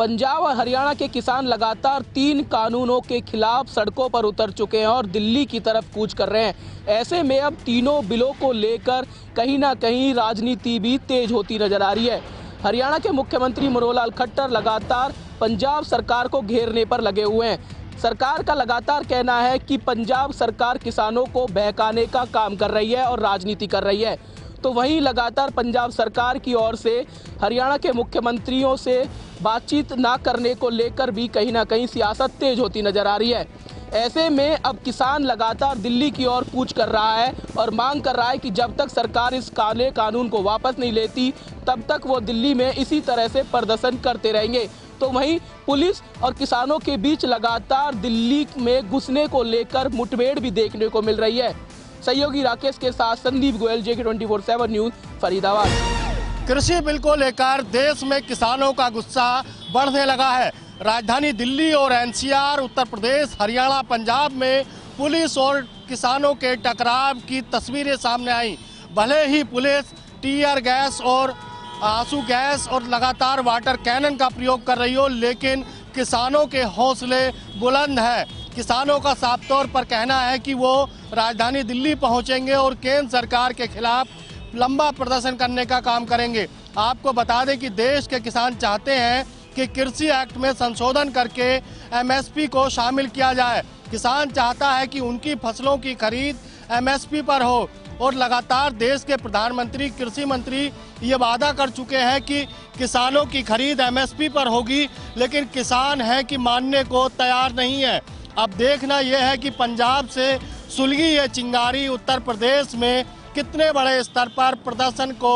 पंजाब और हरियाणा के किसान लगातार 3 कानूनों के खिलाफ सड़कों पर उतर चुके हैं और दिल्ली की तरफ कूच कर रहे हैं। ऐसे में अब तीनों बिलों को लेकर कहीं ना कहीं राजनीति भी तेज होती नजर आ रही है। हरियाणा के मुख्यमंत्री मनोहर लाल खट्टर लगातार पंजाब सरकार को घेरने पर लगे हुए हैं। सरकार का लगातार कहना है कि पंजाब सरकार किसानों को बहकाने का काम कर रही है और राजनीति कर रही है। तो वहीं लगातार पंजाब सरकार की ओर से हरियाणा के मुख्यमंत्रियों से बातचीत ना करने को लेकर भी कहीं ना कहीं सियासत तेज होती नजर आ रही है। ऐसे में अब किसान लगातार दिल्ली की ओर कूच कर रहा है और मांग कर रहा है कि जब तक सरकार इस काले कानून को वापस नहीं लेती तब तक वो दिल्ली में इसी तरह से प्रदर्शन करते रहेंगे। तो वहीं पुलिस और किसानों के बीच लगातार दिल्ली में घुसने को लेकर मुठभेड़ भी देखने को मिल रही है। सहयोगी राकेश के साथ संदीप गोयल, JK 24/7 न्यूज, फरीदाबाद। कृषि बिल को लेकर देश में किसानों का गुस्सा बढ़ने लगा है। राजधानी दिल्ली और NCR, उत्तर प्रदेश, हरियाणा, पंजाब में पुलिस और किसानों के टकराव की तस्वीरें सामने आई। भले ही पुलिस टीयर गैस और आंसू गैस और लगातार वाटर कैनन का प्रयोग कर रही हो, लेकिन किसानों के हौसले बुलंद हैं। किसानों का साफ तौर पर कहना है कि वो राजधानी दिल्ली पहुंचेंगे और केंद्र सरकार के खिलाफ लंबा प्रदर्शन करने का काम करेंगे। आपको बता दें कि देश के किसान चाहते हैं कि कृषि एक्ट में संशोधन करके MSP को शामिल किया जाए। किसान चाहता है कि उनकी फसलों की खरीद MSP पर हो और लगातार देश के प्रधानमंत्री, कृषि मंत्री ये वादा कर चुके हैं कि किसानों की खरीद MSP पर होगी, लेकिन किसान है कि मानने को तैयार नहीं है। अब देखना यह है कि पंजाब से सुलगी ये चिंगारी उत्तर प्रदेश में कितने बड़े स्तर पर प्रदर्शन को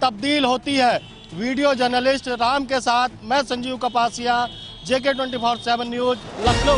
तब्दील होती है। वीडियो जर्नलिस्ट राम के साथ मैं संजीव कपासिया, JK 24/7 न्यूज, लखनऊ।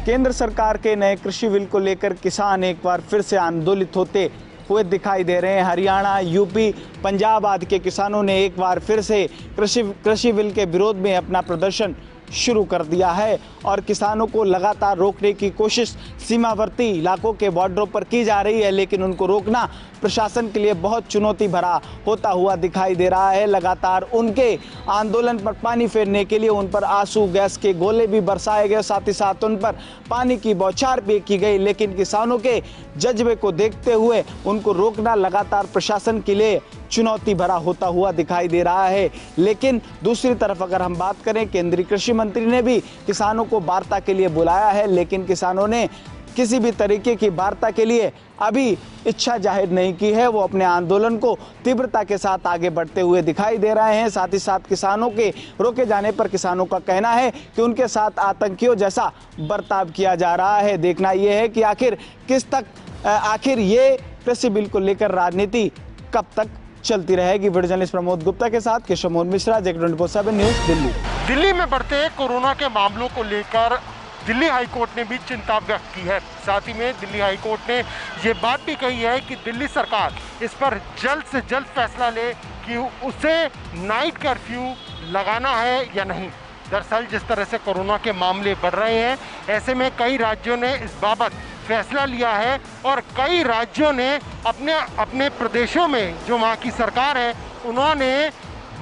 केंद्र सरकार के नए कृषि बिल को लेकर किसान एक बार फिर से आंदोलित होते हुए दिखाई दे रहे हैं। हरियाणा, यूपी, पंजाब आदि के किसानों ने एक बार फिर से कृषि बिल के विरोध में अपना प्रदर्शन शुरू कर दिया है और किसानों को लगातार रोकने की कोशिश सीमावर्ती इलाकों के बॉर्डरों पर की जा रही है, लेकिन उनको रोकना प्रशासन के लिए बहुत चुनौती भरा होता हुआ दिखाई दे रहा है। लगातार उनके आंदोलन पर पानी फेरने के लिए उन पर आंसू गैस के गोले भी बरसाए गए, साथ ही साथ उन पर पानी की बौछार भी की गई, लेकिन किसानों के जज्बे को देखते हुए उनको रोकना लगातार प्रशासन के लिए चुनौती भरा होता हुआ दिखाई दे रहा है। लेकिन दूसरी तरफ अगर हम बात करें, केंद्रीय कृषि मंत्री ने भी किसानों को वार्ता के लिए बुलाया है, लेकिन किसानों ने किसी भी तरीके की वार्ता के लिए अभी इच्छा जाहिर नहीं की है। वो अपने आंदोलन को तीव्रता के साथ आगे बढ़ते हुए दिखाई दे रहे हैं। साथ ही साथ किसानों के रोके जाने पर किसानों का कहना है कि उनके साथ आतंकियों जैसा बर्ताव किया जा रहा है। देखना यह है कि आखिर ये कृषि बिल को लेकर राजनीति कब तक चलती रहेगी। वीडियो जर्नलिस्ट प्रमोद गुप्ता के साथ केशव मिश्रा, JK 24/7 न्यूज, दिल्ली। दिल्ली में बढ़ते कोरोना के मामलों को लेकर दिल्ली हाईकोर्ट ने भी चिंता व्यक्त की है। साथ ही में दिल्ली हाईकोर्ट ने ये बात भी कही है कि दिल्ली सरकार इस पर जल्द से जल्द फैसला ले कि उसे नाइट कर्फ्यू लगाना है या नहीं। दरअसल जिस तरह से कोरोना के मामले बढ़ रहे हैं, ऐसे में कई राज्यों ने इस बाबत फैसला लिया है और कई राज्यों ने अपने प्रदेशों में जो वहाँ की सरकार है उन्होंने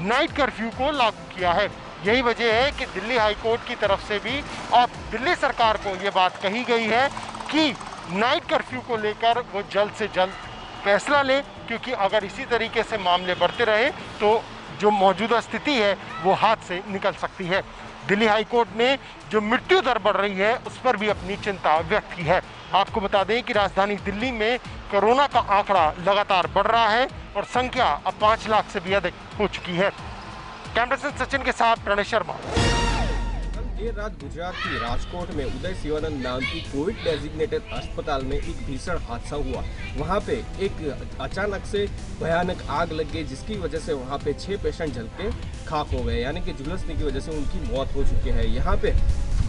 नाइट कर्फ्यू को लागू किया है। यही वजह है कि दिल्ली हाईकोर्ट की तरफ से भी अब दिल्ली सरकार को ये बात कही गई है कि नाइट कर्फ्यू को लेकर वो जल्द से जल्द फैसला ले, क्योंकि अगर इसी तरीके से मामले बढ़ते रहे तो जो मौजूदा स्थिति है वो हाथ से निकल सकती है। दिल्ली हाईकोर्ट ने जो मृत्यु दर बढ़ रही है उस पर भी अपनी चिंता व्यक्त की है। आपको बता दें कि राजधानी दिल्ली में कोरोना का आंकड़ा लगातार बढ़ रहा है और संख्या अब 5 लाख से भी अधिक हो चुकी है। कैमरा पर्सन सचिन के साथ प्रणय शर्मा। देर रात गुजरात की राजकोट में उदय शिवानंद नाम की कोविड डेजिग्नेटेड अस्पताल में एक भीषण हादसा हुआ। वहां पे एक अचानक से भयानक आग लग गई, जिसकी वजह से वहां पे 6 पेशेंट जल के खाक हो गए, यानी कि झुलसने की वजह से उनकी मौत हो चुकी है। यहाँ पे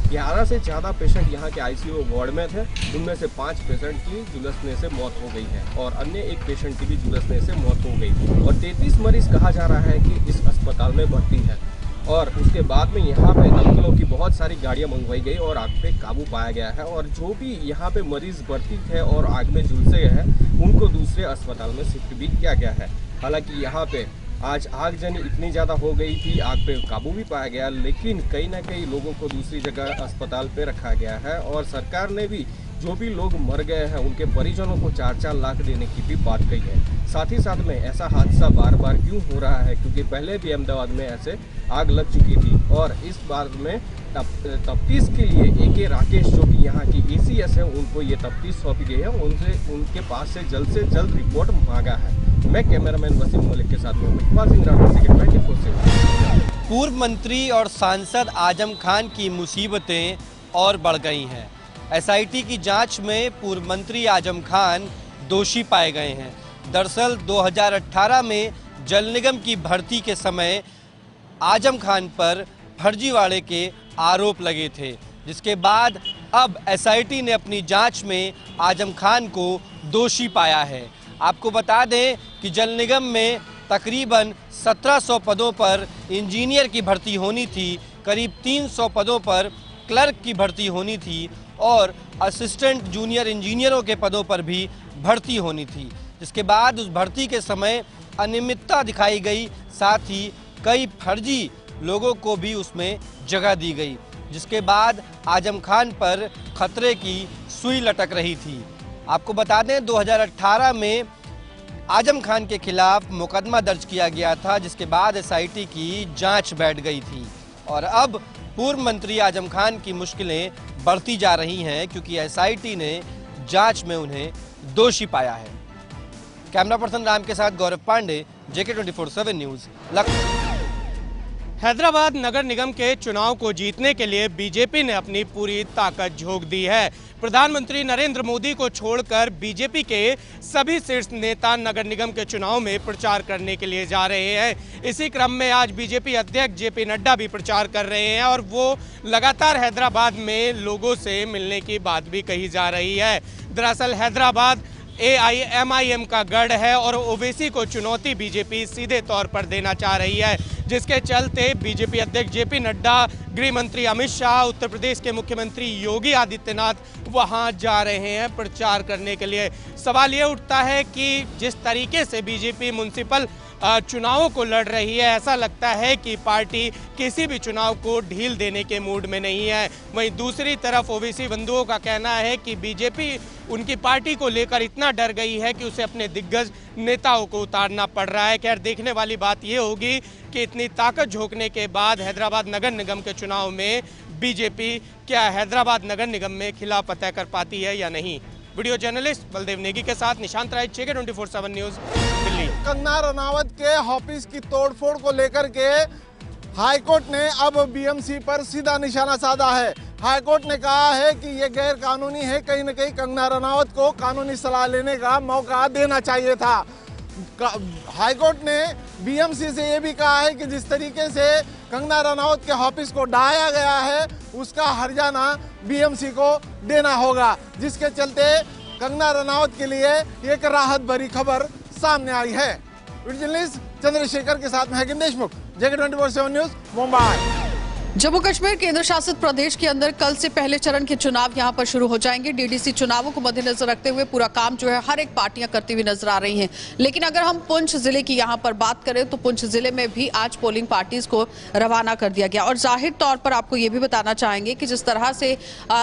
11 से ज़्यादा पेशेंट यहाँ के ICU वार्ड में थे, उनमें से 5 पेशेंट की झुलसने से मौत हो गई है और अन्य 1 पेशेंट की भी झुलसने से मौत हो गई और 33 मरीज कहा जा रहा है कि इस अस्पताल में भर्ती है। और उसके बाद में यहाँ पे दमकलों की बहुत सारी गाड़ियाँ मंगवाई गई और आग पे काबू पाया गया है और जो भी यहाँ पे मरीज भर्ती थे और आग में झुलसे हैं उनको दूसरे अस्पताल में शिफ्ट भी किया गया है। हालांकि यहाँ पे आज आगजनी इतनी ज़्यादा हो गई थी, आग पे काबू भी पाया गया, लेकिन कहीं ना कहीं लोगों को दूसरी जगह अस्पताल पे रखा गया है और सरकार ने भी जो भी लोग मर गए हैं उनके परिजनों को 4-4 लाख देने की भी बात कही है। साथ ही साथ में ऐसा हादसा बार बार क्यों हो रहा है, क्योंकि पहले भी अहमदाबाद में ऐसे आग लग चुकी थी और इस बार में तफ्तीश के लिए AK राकेश जो कि यहाँ की ACS है, उनको ये तफ्तीश सौंपी गई है। उनके पास से जल्द रिपोर्ट मांगा है। मैं कैमरामैन वसीम मलिक के साथ में इकबाल सिंह राणा, सेकंड 24 से। पूर्व मंत्री और सांसद आजम खान की मुसीबतें और बढ़ गई हैं। SIT की जांच में पूर्व मंत्री आजम खान दोषी पाए गए हैं। दरअसल 2018 में जल निगम की भर्ती के समय आजम खान पर फर्जीवाड़े के आरोप लगे थे, जिसके बाद अब SIT ने अपनी जांच में आजम खान को दोषी पाया है। आपको बता दें कि जल निगम में तकरीबन 1700 पदों पर इंजीनियर की भर्ती होनी थी, करीब 300 पदों पर क्लर्क की भर्ती होनी थी और असिस्टेंट जूनियर इंजीनियरों के पदों पर भी भर्ती होनी थी। जिसके बाद उस भर्ती के समय अनियमितता दिखाई गई, साथ ही कई फर्जी लोगों को भी उसमें जगह दी गई, जिसके बाद आजम खान पर खतरे की सुई लटक रही थी। आपको बता दें 2018 में आजम खान के खिलाफ मुकदमा दर्ज किया गया था, जिसके बाद SIT की जांच बैठ गई थी और अब पूर्व मंत्री आजम खान की मुश्किलें बढ़ती जा रही हैं, क्योंकि SIT ने जांच में उन्हें दोषी पाया है। कैमरा पर्सन राम के साथ गौरव पांडे, JK 24/7 न्यूज़, लखनऊ। हैदराबाद नगर निगम के चुनाव को जीतने के लिए बीजेपी ने अपनी पूरी ताकत झोंक दी है। प्रधानमंत्री नरेंद्र मोदी को छोड़कर बीजेपी के सभी शीर्ष नेता नगर निगम के चुनाव में प्रचार करने के लिए जा रहे हैं। इसी क्रम में आज बीजेपी अध्यक्ष JP नड्डा भी प्रचार कर रहे हैं और वो लगातार हैदराबाद में लोगों से मिलने की बात भी कही जा रही है। दरअसल हैदराबाद AIMIM का गढ़ है और ओवैसी को चुनौती बीजेपी सीधे तौर पर देना चाह रही है, जिसके चलते बीजेपी अध्यक्ष JP नड्डा, गृह मंत्री अमित शाह, उत्तर प्रदेश के मुख्यमंत्री योगी आदित्यनाथ वहां जा रहे हैं प्रचार करने के लिए। सवाल ये उठता है कि जिस तरीके से बीजेपी म्युनिसिपल चुनावों को लड़ रही है, ऐसा लगता है कि पार्टी किसी भी चुनाव को ढील देने के मूड में नहीं है। वहीं दूसरी तरफ ओवैसी बंधुओं का कहना है कि बीजेपी उनकी पार्टी को लेकर इतना डर गई है कि उसे अपने दिग्गज नेताओं को उतारना पड़ रहा है। खैर, देखने वाली बात ये होगी कि इतनी ताकत झोंकने के बाद हैदराबाद नगर निगम के चुनाव में बीजेपी क्या हैदराबाद नगर निगम में खिलाफ फतह कर पाती है या नहीं। वीडियो जर्नलिस्ट बलदेव नेगी के साथ निशांत राय, JK 24/7 न्यूज़, दिल्ली। कंगना रनावत के ऑफिस की तोड़फोड़ को लेकर के हाईकोर्ट ने अब BMC पर सीधा निशाना साधा है। हाईकोर्ट ने कहा है कि ये गैर कानूनी है, कहीं न कहीं कंगना रनावत को कानूनी सलाह लेने का मौका देना चाहिए था। हाईकोर्ट ने BMC से ये भी कहा है कि जिस तरीके से कंगना रनावत के ऑफिस को ढाया गया है, उसका हर्जाना BMC को देना होगा, जिसके चलते कंगना रनावत के लिए एक राहत भरी खबर सामने आई है। जर्नलिस्ट चंद्रशेखर के साथ महगिन देशमुख, JK 24/7 न्यूज़, मुंबई। जम्मू कश्मीर केंद्र शासित प्रदेश के अंदर कल से पहले चरण के चुनाव यहां पर शुरू हो जाएंगे। DDC चुनावों को मद्देनजर रखते हुए पूरा काम जो है हर एक पार्टियां करती हुई नजर आ रही हैं। लेकिन अगर हम पुंछ जिले की यहां पर बात करें तो पुंछ जिले में भी आज पोलिंग पार्टीज को रवाना कर दिया गया और जाहिर तौर पर आपको ये भी बताना चाहेंगे कि जिस तरह से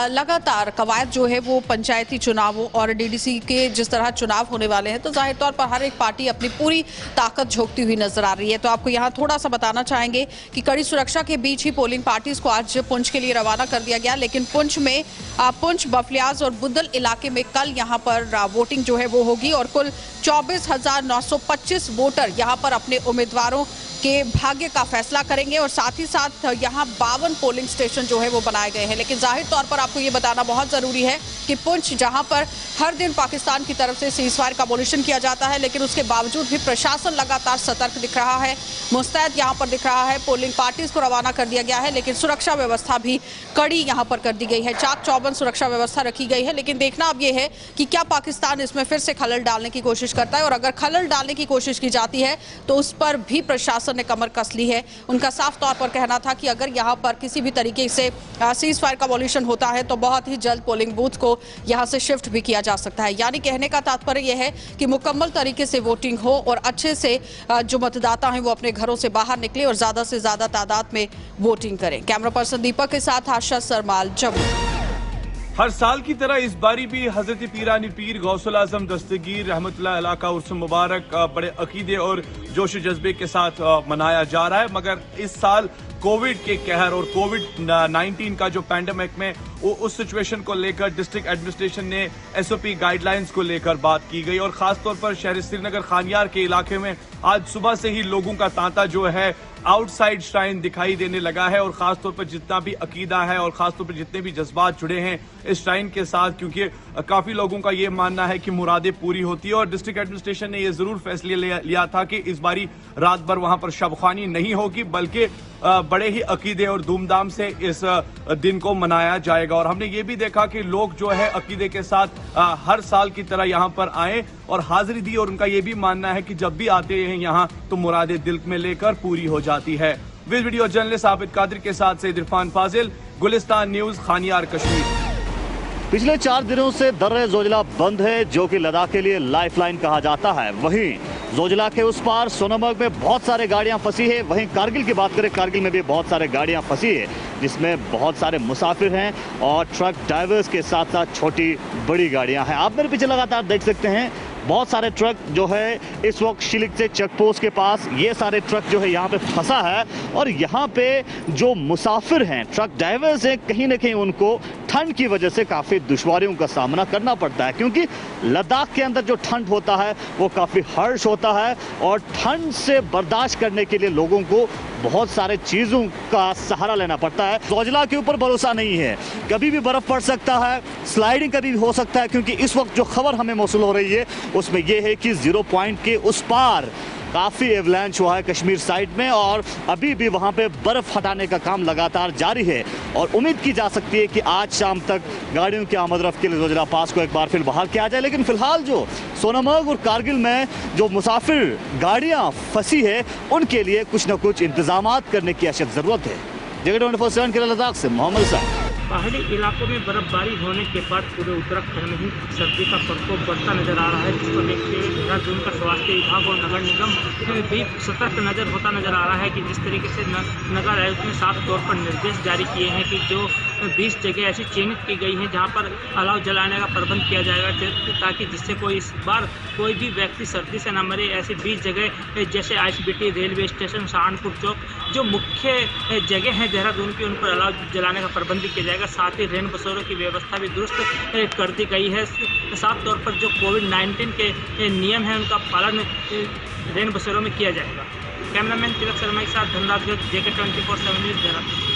लगातार कवायद जो है वो पंचायती चुनावों और DDC के जिस तरह चुनाव होने वाले हैं, तो जाहिर तौर पर हर एक पार्टी अपनी पूरी ताकत झोंकती हुई नजर आ रही है। तो आपको यहाँ थोड़ा सा बताना चाहेंगे कि कड़ी सुरक्षा के बीच ही पोलिंग पार्टीज को आज पुंछ के लिए रवाना कर दिया गया। लेकिन पुंछ में पुंछ, बफलियाज और बुद्धल इलाके में कल यहां पर वोटिंग जो है वो होगी और कुल 24,925 वोटर यहां पर अपने उम्मीदवारों के भाग्य का फैसला करेंगे और साथ ही साथ यहाँ 52 पोलिंग स्टेशन जो है वो बनाए गए हैं। लेकिन जाहिर तौर पर आपको ये बताना बहुत ज़रूरी है कि पुंछ जहाँ पर हर दिन पाकिस्तान की तरफ से सीज़फायर का अबॉलिशन किया जाता है, लेकिन उसके बावजूद भी प्रशासन लगातार सतर्क दिख रहा है, मुस्तैद यहाँ पर दिख रहा है। पोलिंग पार्टीज को रवाना कर दिया गया है, लेकिन सुरक्षा व्यवस्था भी कड़ी यहाँ पर कर दी गई है। चाक चौबंद सुरक्षा व्यवस्था रखी गई है। लेकिन देखना अब ये है कि क्या पाकिस्तान इसमें फिर से खलल डालने की कोशिश करता है और अगर खलल डालने की कोशिश की जाती है तो उस पर भी प्रशासन प्रशासन ने कमर कस ली है। उनका साफ तौर पर कहना था कि अगर यहाँ पर किसी भी तरीके से सीज फायर का वॉल्यूशन होता है तो बहुत ही जल्द पोलिंग बूथ को यहाँ से शिफ्ट भी किया जा सकता है। यानी कहने का तात्पर्य यह है कि मुकम्मल तरीके से वोटिंग हो और अच्छे से जो मतदाता हैं वो अपने घरों से बाहर निकले और ज्यादा से ज्यादा तादाद में वोटिंग करें। कैमरा पर्सन दीपक के साथ आशा सरमाल, जम्मू। हर साल की तरह इस बारी भी हजरत पीरानी पीर गौसुल आजम दस्तगीर रहमतुल्लाह अलैह का उर्स मुबारक बड़े अकीदे और जोश जज्बे के साथ मनाया जा रहा है। मगर इस साल कोविड के कहर और कोविड-19 का जो पैंडेमिक में उस सिचुएशन को लेकर डिस्ट्रिक्ट एडमिनिस्ट्रेशन ने एसओपी गाइडलाइंस को लेकर बात की गई और खासतौर पर शहर श्रीनगर खानियार के इलाके में आज सुबह से ही लोगों का तांता जो है आउटसाइड श्राइन दिखाई देने लगा है और खासतौर पर जितना भी अकीदा है और खासतौर पर जितने भी जज्बात जुड़े हैं इस श्राइन के साथ, क्योंकि काफी लोगों का ये मानना है कि मुरादें पूरी होती है और डिस्ट्रिक्ट एडमिनिस्ट्रेशन ने ये जरूर फैसले लिया था कि इस बारी रात भर वहां पर शबखानी नहीं होगी बल्कि बड़े ही अकीदे और धूमधाम से इस दिन को मनाया जाएगा। और हमने ये भी देखा कि लोग जो है अकीदे के साथ हर साल की तरह यहाँ पर आए और हाजिरी दी और उनका ये भी मानना है कि जब भी आते हैं यहाँ तो मुरादें दिल में लेकर पूरी हो जाती है। With video journalist Abid Qadir के साथ सैयद इरफान फाजिल, गुलिस्तान न्यूज, खानियार, कश्मीर। पिछले 4 दिनों से दर्रे जोजिला बंद है, जो कि लद्दाख के लिए लाइफलाइन कहा जाता है। वहीं जोजिला के उस पार सोनमर्ग में बहुत सारे गाड़ियां फंसी है। वहीं कारगिल की बात करें, कारगिल में भी बहुत सारे गाड़ियां फंसी है जिसमें बहुत सारे मुसाफिर हैं और ट्रक ड्राइवर्स के साथ साथ छोटी बड़ी गाड़ियां हैं। आप मेरे पीछे लगातार देख सकते हैं बहुत सारे ट्रक जो है इस वक्त शिलिक से चेक पोस्ट के पास ये सारे ट्रक जो है यहाँ पे फंसा है और यहाँ पे जो मुसाफिर हैं, ट्रक ड्राइवर्स हैं, कहीं ना कहीं उनको ठंड की वजह से काफ़ी दुश्वारियों का सामना करना पड़ता है, क्योंकि लद्दाख के अंदर जो ठंड होता है वो काफ़ी हर्ष होता है और ठंड से बर्दाश्त करने के लिए लोगों को बहुत सारे चीज़ों का सहारा लेना पड़ता है। जोजिला के ऊपर भरोसा नहीं है, कभी भी बर्फ़ पड़ सकता है, स्लाइडिंग कभी भी हो सकता है, क्योंकि इस वक्त जो खबर हमें मौसूल हो रही है उसमें यह है कि 0 पॉइंट के उस पार काफ़ी एवलांच हुआ है कश्मीर साइड में और अभी भी वहाँ पे बर्फ़ हटाने का काम लगातार जारी है और उम्मीद की जा सकती है कि आज शाम तक गाड़ियों की आमद-रफ्त के लिए जोजिला पास को एक बार फिर बहाल किया जाए। लेकिन फिलहाल जो सोनमर्ग और कारगिल में जो मुसाफिर गाड़ियाँ फंसी है उनके लिए कुछ न कुछ इंतजामात करने की अशद ज़रूरत है। जगह 24/7 के लिए लद्दाख से मोहम्मद साहब। पहाड़ी इलाकों में बर्फबारी होने के बाद पूरे उत्तराखंड में ही सर्दी का प्रकोप बढ़ता नजर आ रहा है, जिसको देखते हुए देहरादून का स्वास्थ्य विभाग और नगर निगम भी सतर्क नजर होता नजर आ रहा है कि जिस तरीके से नगर आयुक्त ने साफ तौर पर निर्देश जारी किए हैं कि जो 20 जगह ऐसी चिन्हित की गई हैं जहां पर अलाव जलाने का प्रबंध किया जाएगा ताकि जिससे कोई इस बार कोई भी व्यक्ति सर्दी से न मरे। ऐसी 20 जगह जैसे ICBT, रेलवे स्टेशन, सहारनपुर चौक, जो मुख्य जगह हैं देहरादून की, उन पर अलाव जलाने का प्रबंध भी किया जाएगा। साथ ही रेन बसेरों की व्यवस्था भी दुरुस्त कर दी गई है। साफ तौर पर जो कोविड-19 के नियम हैं उनका पालन रेन बसेरों में किया जाएगा। कैमरामैन तिलक शर्मा के साथ धनराज, JK 24/7 न्यूज़, देहरादून।